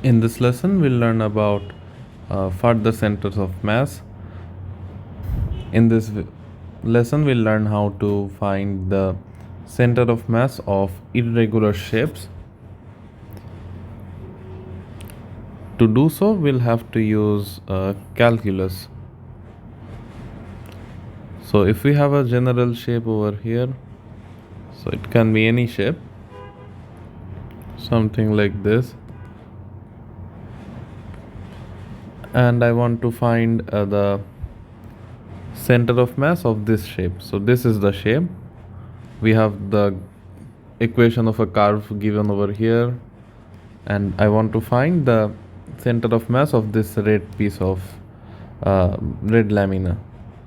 In this lesson, we'll learn about further centers of mass. In this lesson, we'll learn how to find the center of mass of irregular shapes. To do so, we'll have to use calculus. So if we have a general shape over here, so it can be any shape, something like this. And I want to find the center of mass of this shape. So this is the shape. We have the equation of a curve given over here, and I want to find the center of mass of this red piece of red lamina.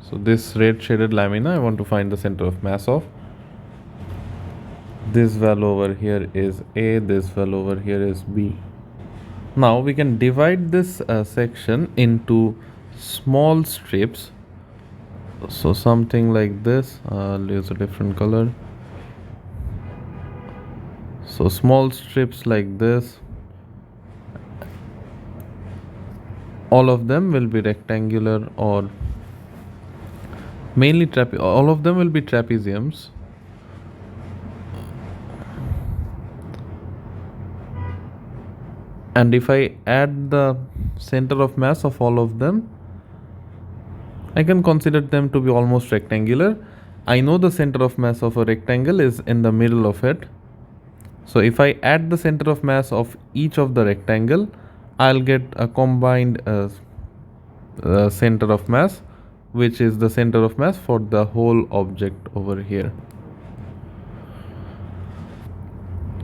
So this red shaded lamina, I want to find the center of mass of. This value over here is A, this value over here is B. Now we can divide this section into small strips. So something like this. I'll use a different color. So small strips like this. All of them will be rectangular, or mainly all of them will be trapeziums. And if I add the center of mass of all of them, I can consider them to be almost rectangular. I know the center of mass of a rectangle is in the middle of it. So if I add the center of mass of each of the rectangle, I'll get a combined center of mass, which is the center of mass for the whole object over here.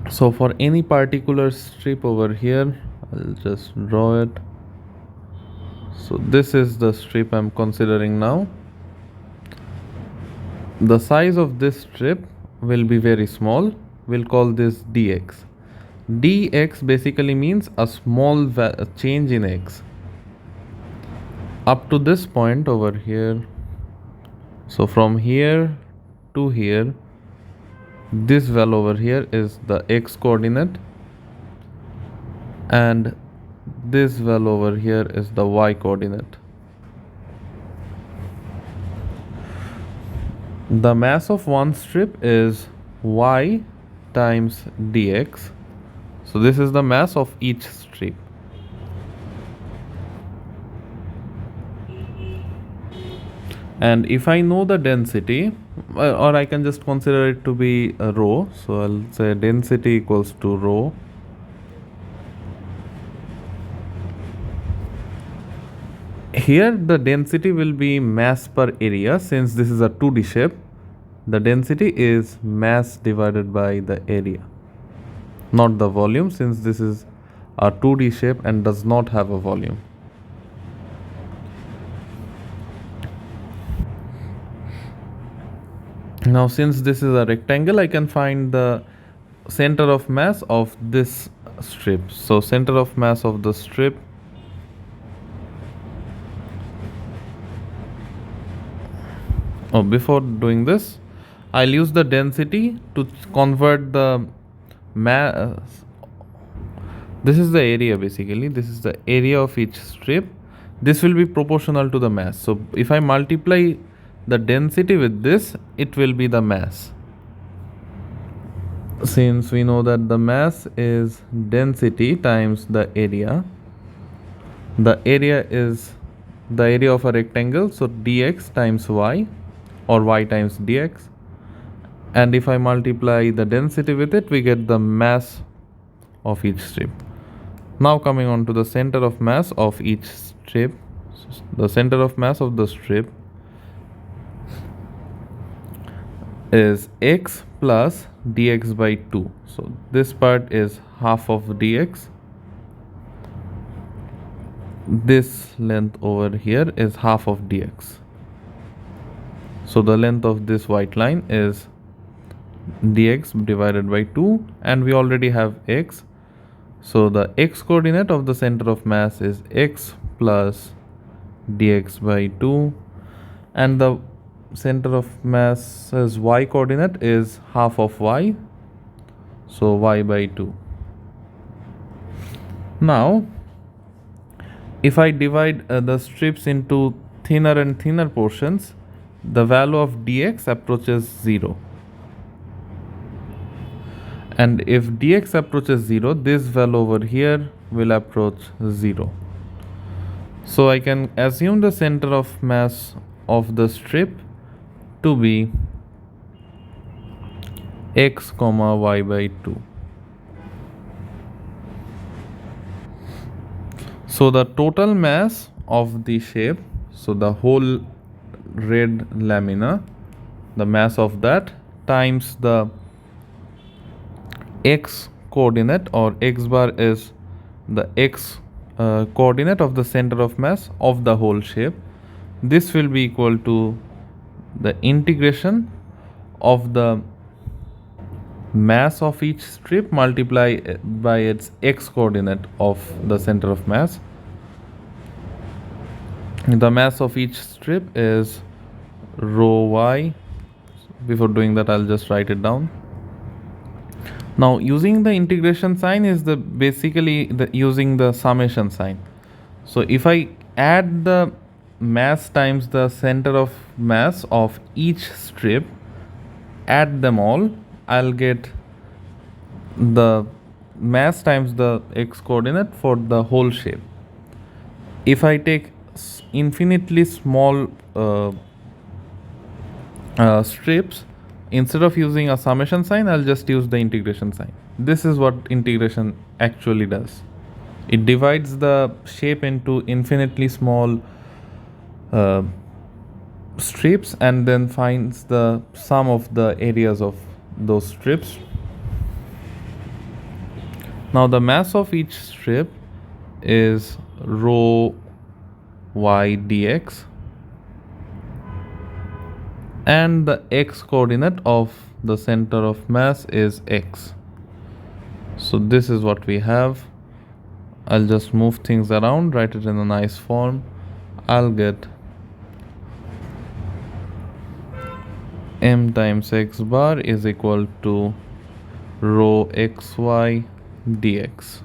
So for any particular strip over here, I'll just draw it. So this is the strip I'm considering now. The size of this strip will be very small. We'll call this dx. Dx basically means a small change in x. Up to this point over here. So from here to here, this value over here is the x coordinate, and this value over here is the y coordinate. The mass of one strip is y times dx. So this is the mass of each strip. And if I know the density, or I can just consider it to be a rho, so I'll say density equals to rho. Here the density will be mass per area. Since this is a 2D shape, the density is mass divided by the area, not the volume, since this is a 2D shape and does not have a volume. Now since this is a rectangle, I can find the center of mass of this strip. So center of mass of the strip before doing this, I'll use the density to convert the mass. This is the area basically. This is the area of each strip. This will be proportional to the mass. So if I multiply the density with this, it will be the mass. Since we know that the mass is density times the area. The area is the area of a rectangle, so dx times y, or y times dx. And if I multiply the density with it, we get the mass of each strip. Now coming on to the center of mass of each strip. So the center of mass of the strip is x plus dx by 2. So this part is half of dx. This length over here is half of dx. So the length of this white line is dx divided by 2, and we already have x. So the x coordinate of the center of mass is x plus dx by 2, and the center of mass's y coordinate is half of y, so y by 2. Now if I divide the strips into thinner and thinner portions, the value of dx approaches 0. And if dx approaches 0, this value over here will approach 0. So I can assume the center of mass of the strip to be x comma y by 2. So the total mass of the shape, so the whole red lamina, the mass of that times the x coordinate, or x bar is the x coordinate of the center of mass of the whole shape. This will be equal to the integration of the mass of each strip multiplied by its x coordinate of the center of mass. The mass of each strip is rho y. Before doing that, I'll just write it down. Now using the integration sign is the basically using the summation sign. So if I add the mass times the center of mass of each strip, add them all, I'll get the mass times the x coordinate for the whole shape. If I take infinitely small strips, instead of using a summation sign, I'll just use the integration sign. This is what integration actually does. It divides the shape into infinitely small strips and then finds the sum of the areas of those strips. Now the mass of each strip is rho y dx, and the x coordinate of the center of mass is x. So this is what we have. I'll just move things around, write it in a nice form. I'll get m times x bar is equal to rho xy dx,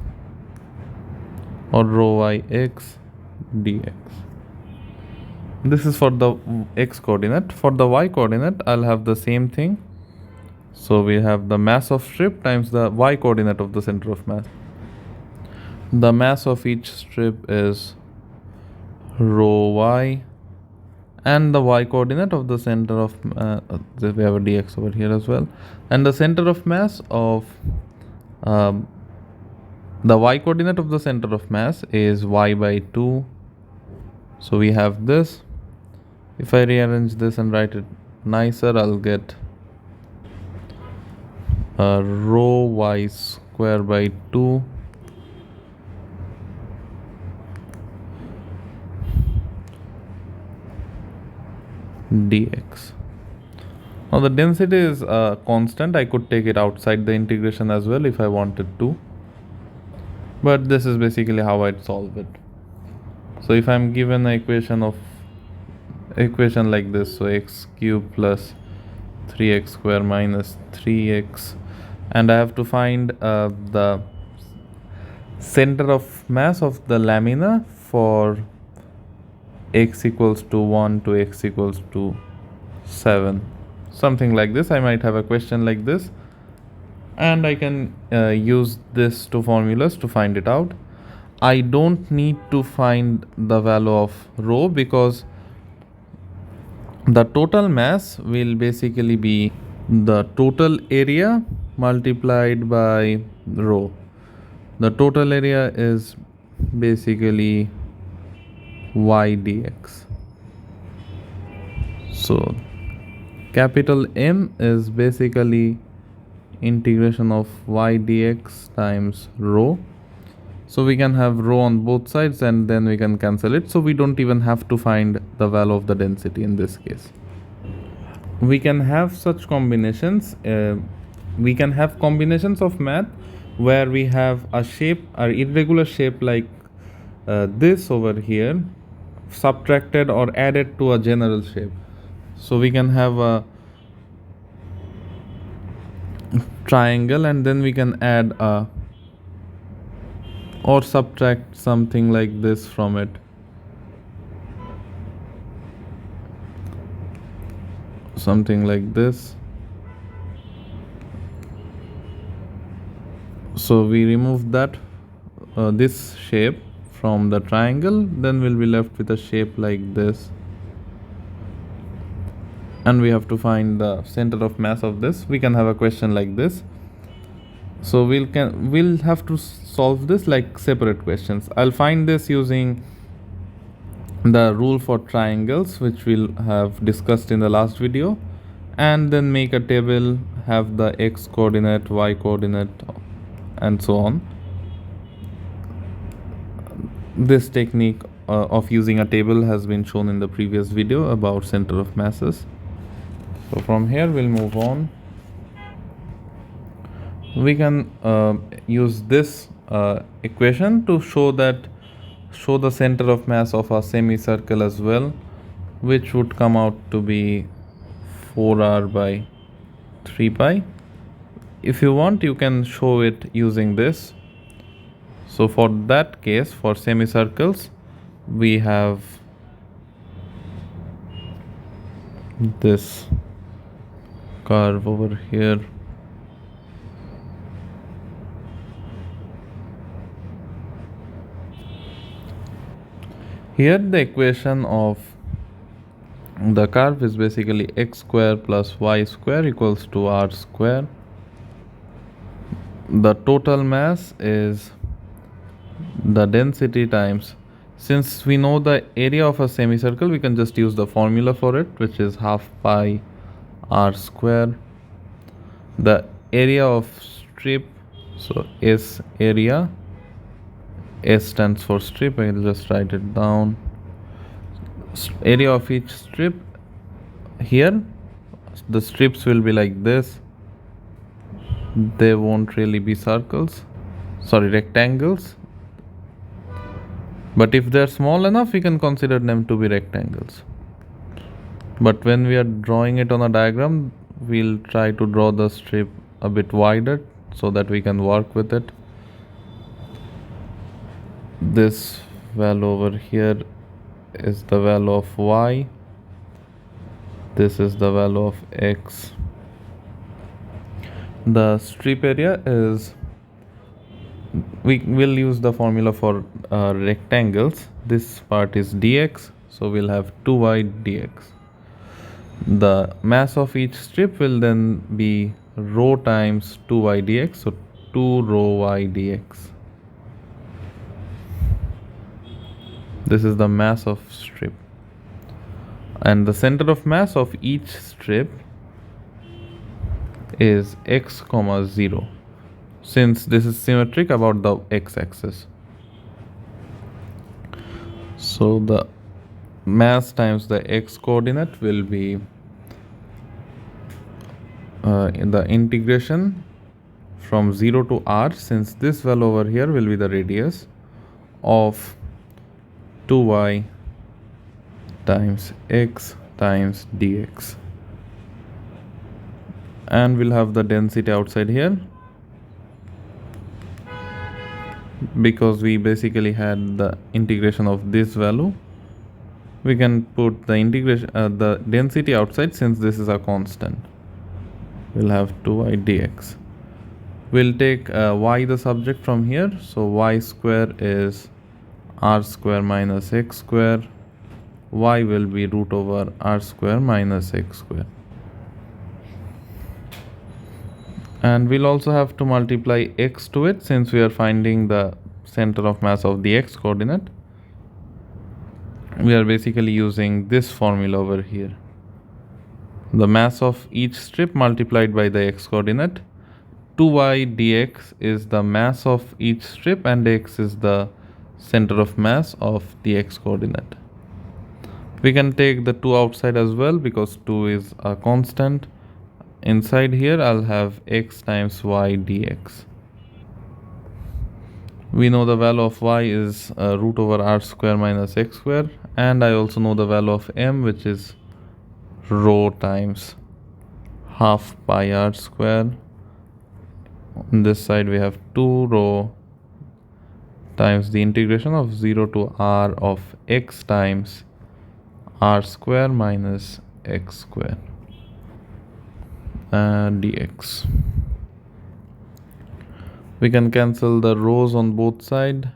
or rho yx dx. This is for the x coordinate. For the y coordinate, I'll have the same thing. So we have the mass of strip times the y coordinate of the center of mass. The mass of each strip is rho y, and the y coordinate of the center of we have a dx over here as well, and the center of mass of the y coordinate of the center of mass is y by 2. So we have this. If I rearrange this and write it nicer, I'll get rho y square by 2 dx. Now the density is constant. I could take it outside the integration as well if I wanted to, but this is basically how I'd solve it. So if I'm given an equation like this, so x cube plus 3x square minus 3x, and I have to find the center of mass of the lamina for x equals to 1 to x equals to 7, something like this. I might have a question like this, and I can use these two formulas to find it out. I don't need to find the value of rho because the total mass will basically be the total area multiplied by rho. The total area is basically y dx. So capital M is basically integration of y dx times rho. So we can have rho on both sides and then we can cancel it. So we don't even have to find the value of the density in this case. We can have such combinations. We can have combinations of math where we have a shape, or irregular shape like this over here, subtracted or added to a general shape. So we can have a triangle and then we can add a or subtract something like this from it. Something like this. So we remove that this shape from the triangle, then we'll be left with a shape like this, and we have to find the center of mass of this. We can have a question like this. So we'll have to solve this like separate questions. I'll find this using the rule for triangles, which we'll have discussed in the last video, and then make a table, have the x coordinate, y coordinate, and so on. This technique of using a table has been shown in the previous video about center of masses. So from here we'll move on. We can use this equation to show the center of mass of a semicircle as well, which would come out to be 4r by 3 pi. If you want, you can show it using this. So for that case, for semicircles, we have this curve over here. Here the equation of the curve is basically x square plus y square equals to r square. The total mass is the density times, since we know the area of a semicircle, we can just use the formula for it, which is half pi r square. The area of strip, so S area, S stands for strip, I'll just write it down. Area of each strip, here the strips will be like this. They won't really be rectangles. But if they're small enough, we can consider them to be rectangles. But when we are drawing it on a diagram, we'll try to draw the strip a bit wider so that we can work with it. This value over here is the value of y. This is the value of x. The strip area is, we will use the formula for rectangles. This part is dx, so we'll have 2y dx. The mass of each strip will then be rho times 2y dx, so 2 rho y dx. This is the mass of strip, and the center of mass of each strip is x comma 0, since this is symmetric about the x-axis. So the mass times the x coordinate will be in the integration from 0 to r, since this value over here will be the radius, of 2y times x times dx. And we'll have the density outside here, because we basically had the integration of this value. We can put the integration the density outside, since this is a constant. We'll have 2y dx. We'll take y the subject from here, so y square is r square minus x square. Y will be root over r square minus x square. And we'll also have to multiply x to it, since we are finding the center of mass of the x coordinate. We are basically using this formula over here. The mass of each strip multiplied by the x coordinate. 2y dx is the mass of each strip, and x is the center of mass of the x coordinate. We can take the 2 outside as well, because 2 is a constant. Inside here I'll have x times y dx. We know the value of y is root over r square minus x square, and I also know the value of m, which is rho times half pi r square. On this side we have 2 rho times the integration of 0 to r of x times r square minus x square dx. We can cancel the rows on both sides.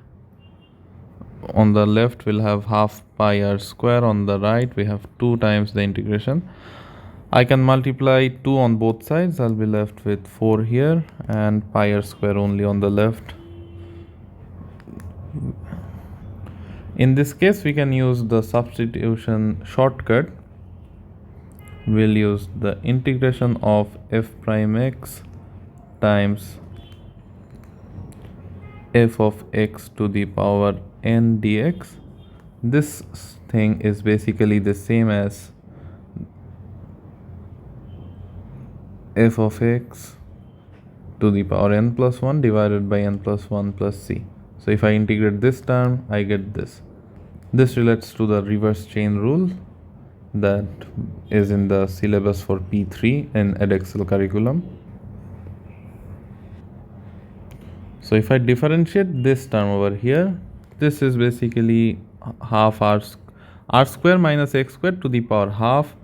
On the left we'll have half pi r square, on the right we have 2 times the integration. I can multiply 2 on both sides, I'll be left with 4 here and pi r square only on the left. In this case we can use the substitution shortcut. We'll use the integration of f prime x times f of x to the power n dx. This thing is basically the same as f of x to the power n plus 1 divided by n plus 1 plus c. So if I integrate this term, I get this. This relates to the reverse chain rule that is in the syllabus for P3 in Edexcel curriculum. So if I differentiate this term over here, this is basically half r square minus x square to the power half.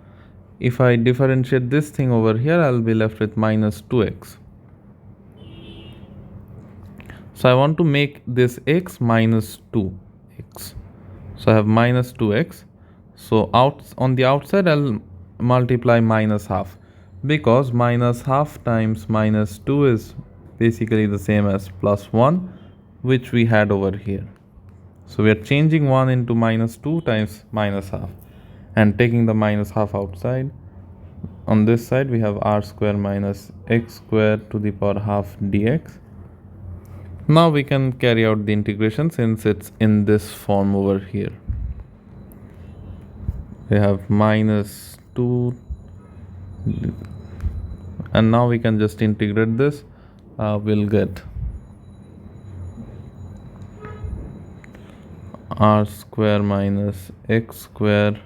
If I differentiate this thing over here, I'll be left with minus 2x. So I want to make this x minus 2x. So I have minus 2x. So on the outside I'll multiply minus half, because minus half times minus 2 is basically the same as plus 1, which we had over here. So we are changing 1 into minus 2 times minus half and taking the minus half outside. On this side we have r square minus x square to the power half dx. Now we can carry out the integration since it's in this form over here. We have minus 2 and now we can just integrate this. We'll get r square minus x square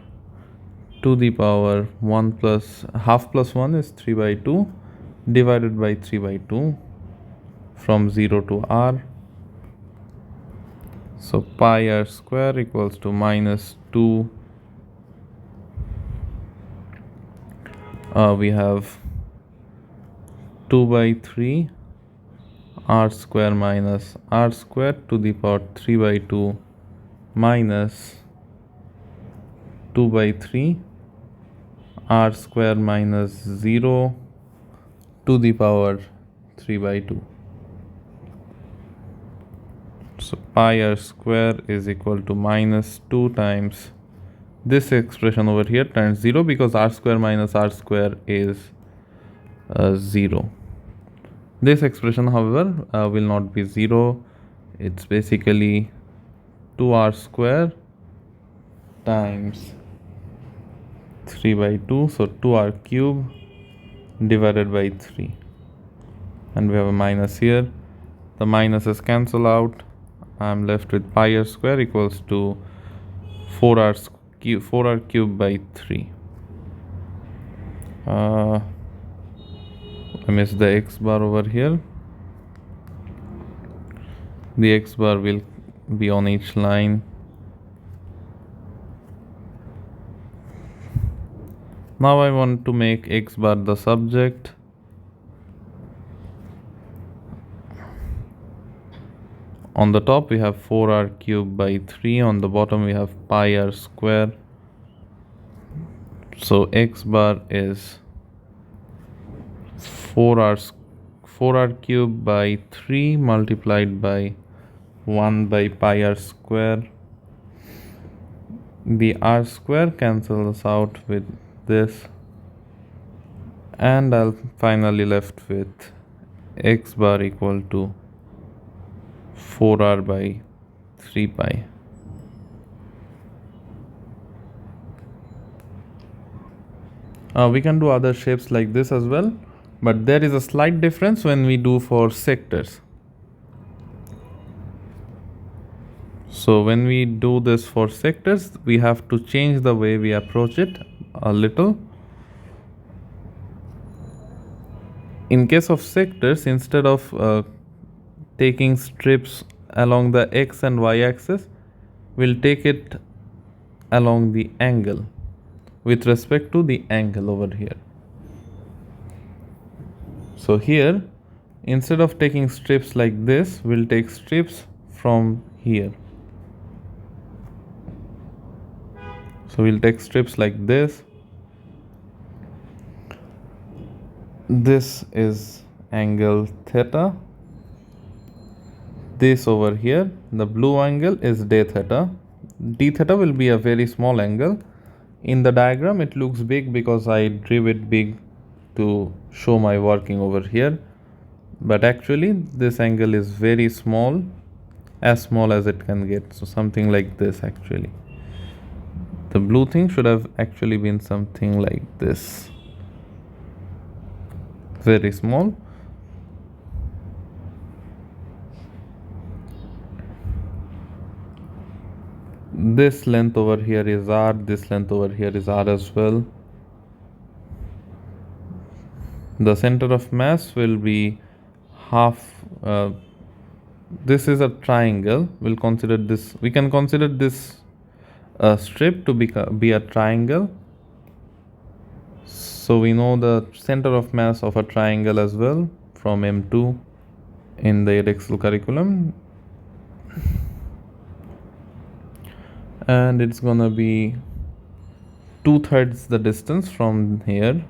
to the power 1 plus half plus 1 is 3 by 2 divided by 3 by 2 from 0 to r. So pi r square equals to minus 2. We have 2 by 3 r square minus r square to the power 3 by 2 minus 2 by 3 r square minus 0 to the power 3 by 2. So pi r square is equal to minus 2 times this expression over here times 0, because r square minus r square is 0. This expression, however, will not be 0. It's basically 2r square times 3 by 2, so 2r cube divided by 3, and we have a minus here. The minuses cancel out. I'm left with pi r square equals to 4r cube by 3. I missed the x bar over here. The x bar will be on each line. Now I want to make x bar the subject. On the top we have 4r cube by 3, on the bottom we have pi r square. So x bar is 4r cube by 3 multiplied by 1 by pi r square. The r square cancels out with this, and I'll finally left with x bar equal to 4r by 3 pi. We can do other shapes like this as well, but there is a slight difference when we do for sectors. So when we do this for sectors, we have to change the way we approach it a little. In case of sectors, instead of taking strips along the x and y axis, we'll take it along the angle with respect to the angle over here. So here, instead of taking strips like this, we'll take strips from here. So we'll take strips like this. This is angle theta. This over here, the blue angle is d theta. D theta will be a very small angle. In the diagram, it looks big because I drew it big to show my working over here. But actually, this angle is very small as it can get. So something like this actually. The blue thing should have actually been something like this. Very small. This length over here is R, this length over here is R as well. The center of mass will be half, this is a triangle. We'll consider this, we can consider this strip to be a triangle. So we know the center of mass of a triangle as well from M2 in the Edexcel curriculum. And it's gonna be 2/3 the distance from here.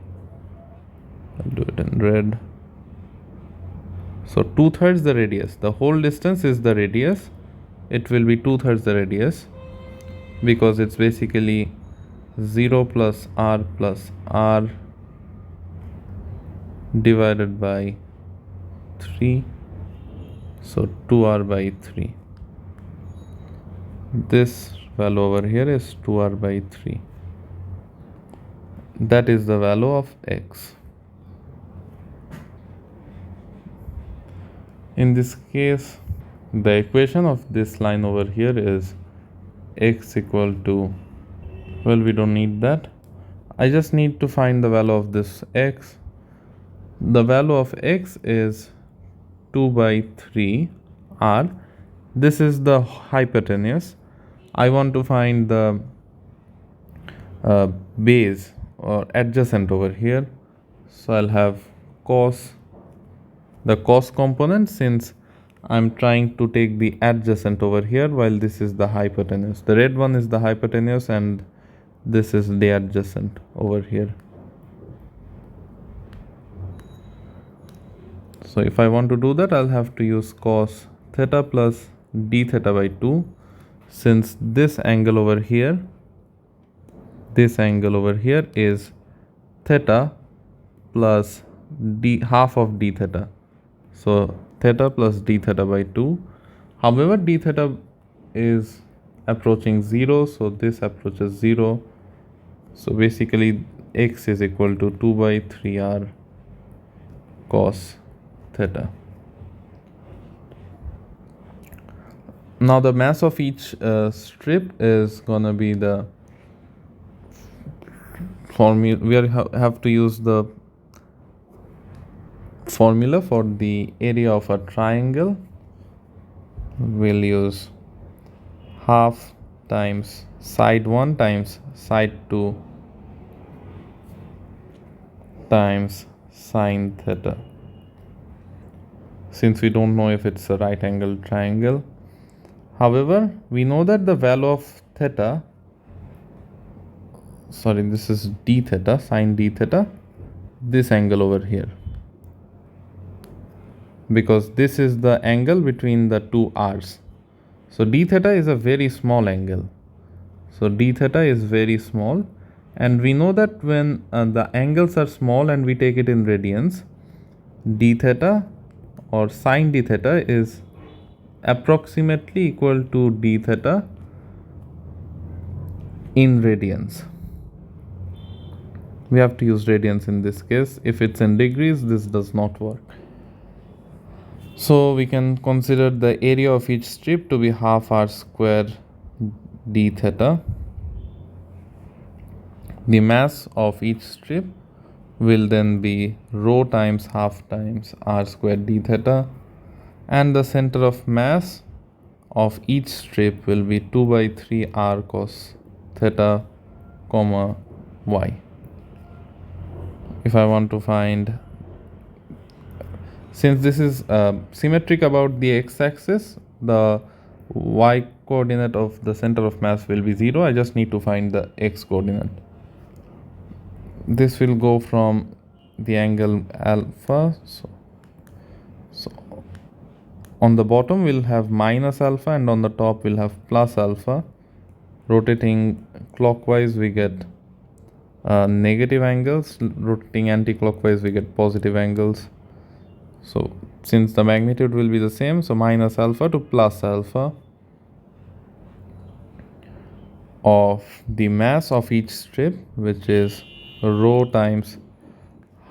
I'll do it in red. So 2/3 the radius. The whole distance is the radius. It will be 2/3 the radius because it's basically 0 plus R divided by 3. So 2R by 3. This value over here is 2R by 3. That is the value of x. In this case, the equation of this line over here is x equal to, well, we don't need that. I just need to find the value of this x. The value of x is 2 by 3 r. This is the hypotenuse. I want to find the base or adjacent over here. So I'll have cos, the cos component, since I'm trying to take the adjacent over here while this is the hypotenuse. The red one is the hypotenuse and this is the adjacent over here. So if I want to do that, I'll have to use cos theta plus d theta by 2, since this angle over here is theta plus half of d theta. So theta plus d theta by 2. However, d theta is approaching 0, so this approaches 0. So basically x is equal to 2 by 3r cos theta. Now the mass of each strip is gonna be the formula. We have to use the formula for the area of a triangle. We'll use half times side 1 times side 2 times sine theta. Since we don't know if it's a right angle triangle. However, we know that the value of theta, sorry, this is d theta, sine d theta, this angle over here, because this is the angle between the two r's. So d theta is a very small angle. So d theta is very small, and we know that when the angles are small and we take it in radians, d theta or sine d theta is approximately equal to d theta in radians. We have to use radians in this case. If it's in degrees, this does not work. So we can consider the area of each strip to be half r square d theta. The mass of each strip will then be rho times half times r square d theta, and the center of mass of each strip will be 2 by 3 r cos theta comma y. If I want to find, since this is symmetric about the x-axis, the y coordinate of the center of mass will be 0. I just need to find the x coordinate. This will go from the angle alpha. So on the bottom we'll have minus alpha, and on the top we'll have plus alpha. Rotating clockwise we get negative angles, rotating anti-clockwise we get positive angles. So since the magnitude will be the same, so minus alpha to plus alpha of the mass of each strip, which is rho times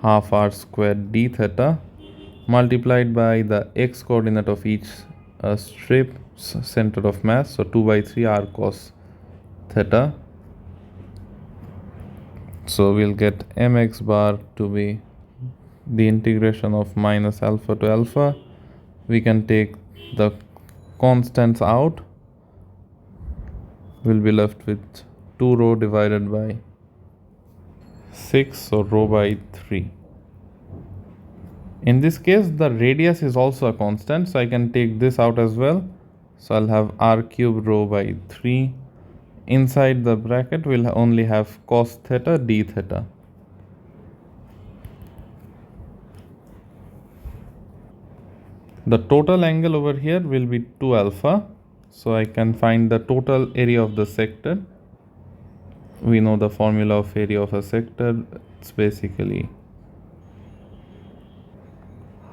half r squared d theta, multiplied by the x coordinate of each strip center of mass, so 2 by 3 r cos theta. So we'll get mx bar to be the integration of minus alpha to alpha. We can take the constants out. We'll be left with 2 rho divided by 6, so rho by 3. In this case, the radius is also a constant, so I can take this out as well. So I'll have r cube rho by 3. Inside the bracket, we'll only have cos theta d theta. The total angle over here will be 2 alpha. So I can find the total area of the sector. We know the formula of area of a sector. It's basically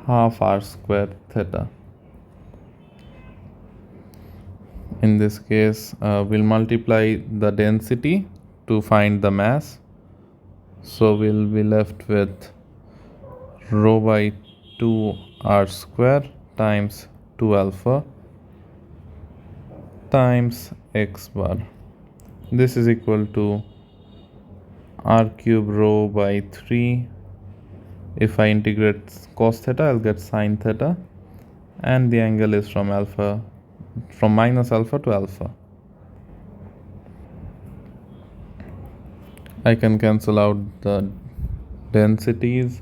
half r squared theta. In this case, we'll multiply the density to find the mass. So we'll be left with rho by 2 r square times 2 alpha times x bar. This is equal to r cube rho by 3. If I integrate cos theta, I'll get sin theta, and the angle is from minus alpha to alpha. I can cancel out the densities.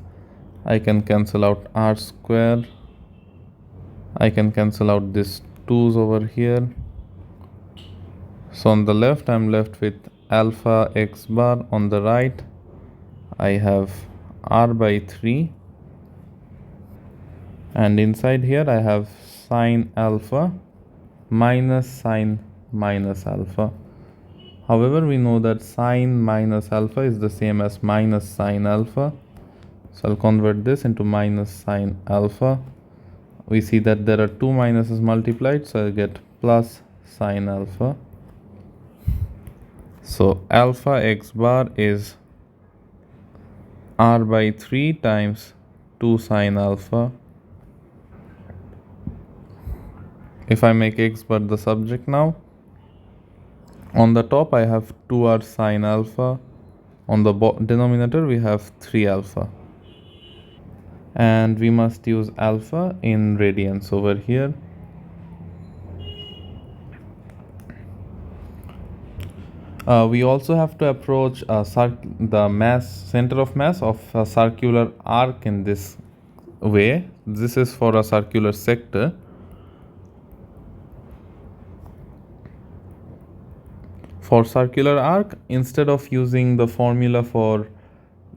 I can cancel out r square. I can cancel out this 2's over here. So on the left, I'm left with alpha x bar. On the right, I have r by 3. And inside here, I have sine alpha minus sine minus alpha. However, we know that sine minus alpha is the same as minus sine alpha. So I'll convert this into minus sine alpha. We see that there are 2 minuses multiplied, so I'll get plus sine alpha. So alpha x bar is r by 3 times 2 sine alpha. If I make x bar the subject now, on the top I have 2r sine alpha. On the denominator we have 3 alpha. And we must use alpha in radians over here. We also have to approach the center of mass of a circular arc in this way. This is for a circular sector. For circular arc, instead of using the formula for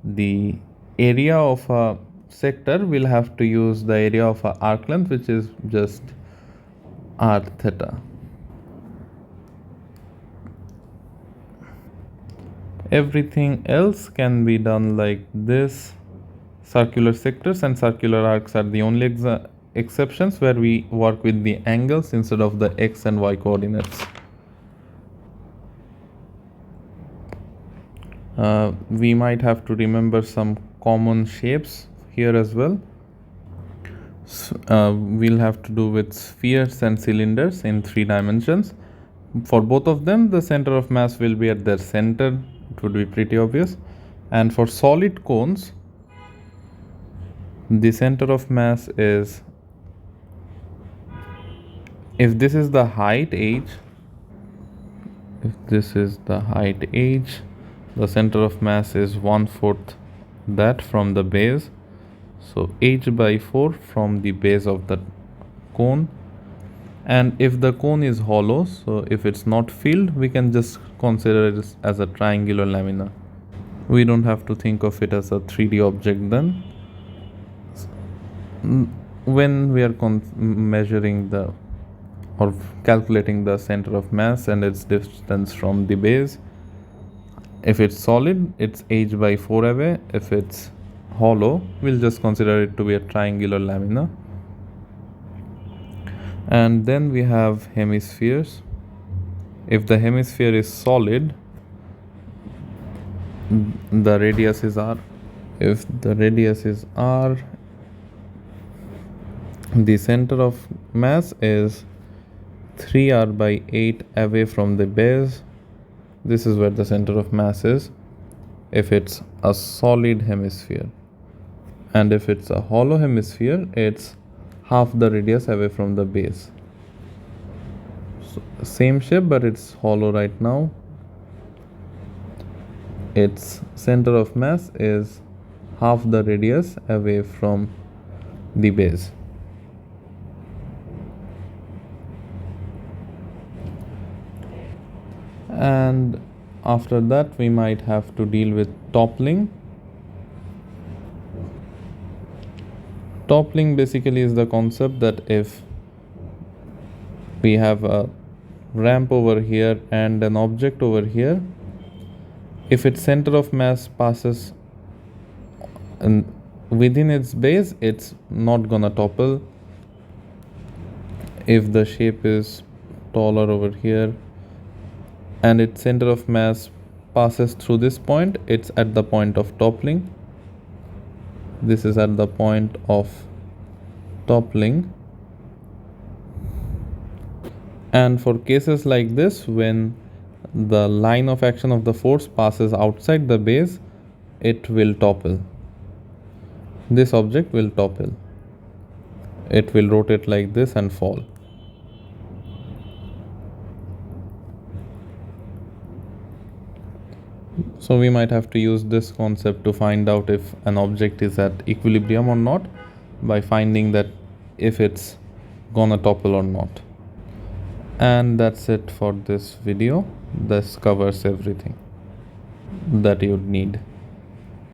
the area of a sector, we'll have to use the area of a arc length, which is just r theta. Everything else can be done like this. Circular sectors and circular arcs are the only exceptions where we work with the angles instead of the x and y coordinates. We might have to remember some common shapes here as well. We'll have to do with spheres and cylinders in 3 dimensions. For both of them, the center of mass will be at their center. It would be pretty obvious. And for solid cones, the center of mass is If this is the height h, if this is the height h, the center of mass is 1/4 that from the base, so h by 4 from the base of the cone. And if the cone is hollow, so if it's not filled, we can just consider it as a triangular lamina. We don't have to think of it as a 3D object then. When we are measuring the or calculating the center of mass and its distance from the base, if it's solid, it's h by 4 away. If it's hollow, we'll just consider it to be a triangular lamina. And then we have hemispheres. If the hemisphere is solid, the radius is r. If the radius is r, the center of mass is 3r by 8 away from the base. This is where the center of mass is if it's a solid hemisphere. And if it's a hollow hemisphere, it's half the radius away from the base. So, same shape, but it's hollow right now. Its center of mass is half the radius away from the base. And after that, we might have to deal with toppling. Toppling basically is the concept that if we have a ramp over here and an object over here, if its center of mass passes within its base, it's not gonna topple. If the shape is taller over here and its center of mass passes through this point, it's at the point of toppling. This is at the point of toppling. And for cases like this, when the line of action of the force passes outside the base, it will topple. This object will topple. It will rotate like this and fall. So we might have to use this concept to find out if an object is at equilibrium or not, by finding that if it's gonna topple or not. And that's it for this video. This covers everything that you'd need.